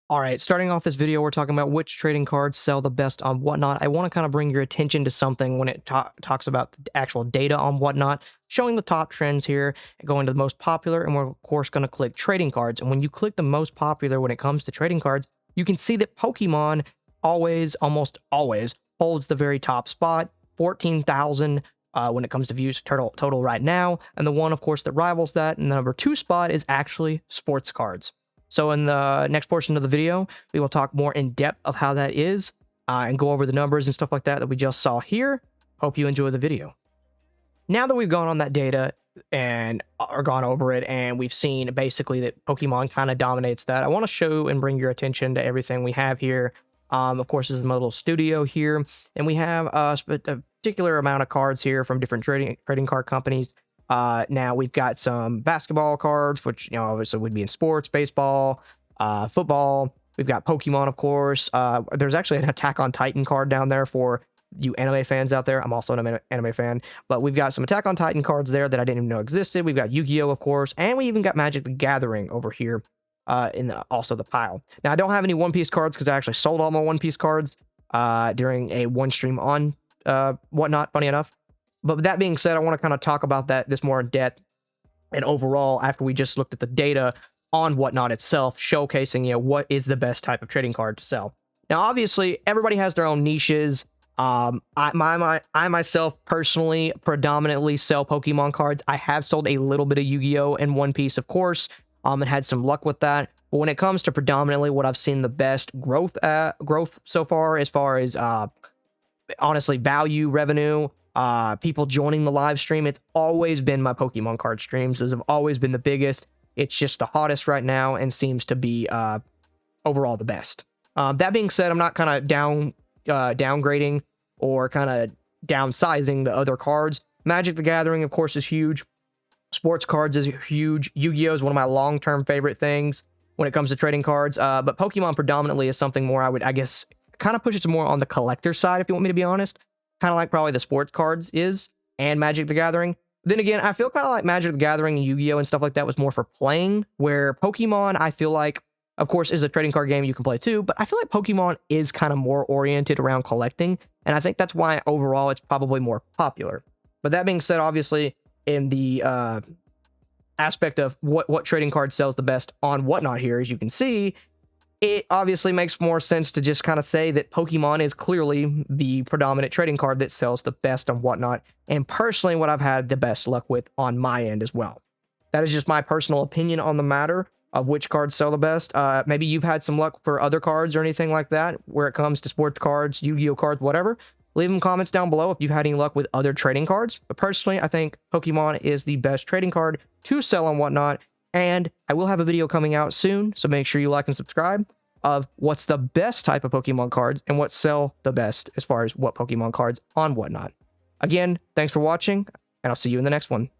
All right, starting off this video, we're talking about which trading cards sell the best on Whatnot. I want to kind of bring your attention to something when it talks about the actual data on Whatnot, showing the top trends here, going to the most popular, and we're, of course, going to click trading cards. And when you click the most popular when it comes to trading cards, you can see that Pokemon almost always, holds the very top spot, 14,000 when it comes to views total right now. And the one, of course, that rivals that, and the number 2 spot is actually sports cards. So in the next portion of the video, we will talk more in depth of how that is and go over the numbers and stuff like that we just saw here. Hope you enjoy the video. Now that we've gone on that data and are gone over it, and we've seen basically that Pokemon kind of dominates that, I want to show and bring your attention to everything we have here. Of course, this is my little studio here, and we have a particular amount of cards here from different trading card companies. Now we've got some basketball cards, which, obviously would be in sports, baseball, football. We've got Pokemon, of course. There's actually an Attack on Titan card down there for you anime fans out there. I'm also an anime fan, but we've got some Attack on Titan cards there that I didn't even know existed. We've got Yu-Gi-Oh, of course, and we even got Magic the Gathering over here in also the pile. Now, I don't have any One Piece cards because I actually sold all my One Piece cards during a one stream on Whatnot, funny enough. But with that being said, I want to kind of talk about this more in depth and overall after we just looked at the data on Whatnot itself, showcasing, what is the best type of trading card to sell. Now, obviously, everybody has their own niches. I myself personally predominantly sell Pokemon cards. I have sold a little bit of Yu-Gi-Oh! And One Piece, of course, and had some luck with that. But when it comes to predominantly what I've seen the best growth so far as honestly value, revenue, people joining the live stream, it's always been my Pokemon card streams. Those have always been the biggest. It's just the hottest right now and seems to be overall the best. That being said, I'm not kind of downgrading or kind of downsizing the other cards. Magic the Gathering, of course, is huge. Sports cards is huge. Yu-Gi-Oh is one of my long-term favorite things when it comes to trading cards. But Pokemon predominantly is something more I guess, kind of pushes it more on the collector side, if you want me to be honest. Kind of like probably the sports cards is, and Magic the Gathering. Then again, I feel kind of like Magic the Gathering and Yu-Gi-Oh! And stuff like that was more for playing, where Pokemon, I feel like, of course, is a trading card game you can play too, but I feel like Pokemon is kind of more oriented around collecting, and I think that's why overall it's probably more popular. But that being said, obviously, in the aspect of what trading card sells the best on Whatnot here, as you can see, it obviously makes more sense to just kind of say that Pokemon is clearly the predominant trading card that sells the best on Whatnot, and personally what I've had the best luck with on my end as well. That is just my personal opinion on the matter of which cards sell the best. Maybe you've had some luck for other cards or anything like that where it comes to sports cards, Yu-Gi-Oh cards, whatever. Leave them comments down below if you've had any luck with other trading cards. But personally, I think Pokemon is the best trading card to sell on Whatnot. And I will have a video coming out soon, so make sure you like and subscribe, of what's the best type of Pokemon cards and what sell the best as far as what Pokemon cards on Whatnot. Again, thanks for watching, and I'll see you in the next one.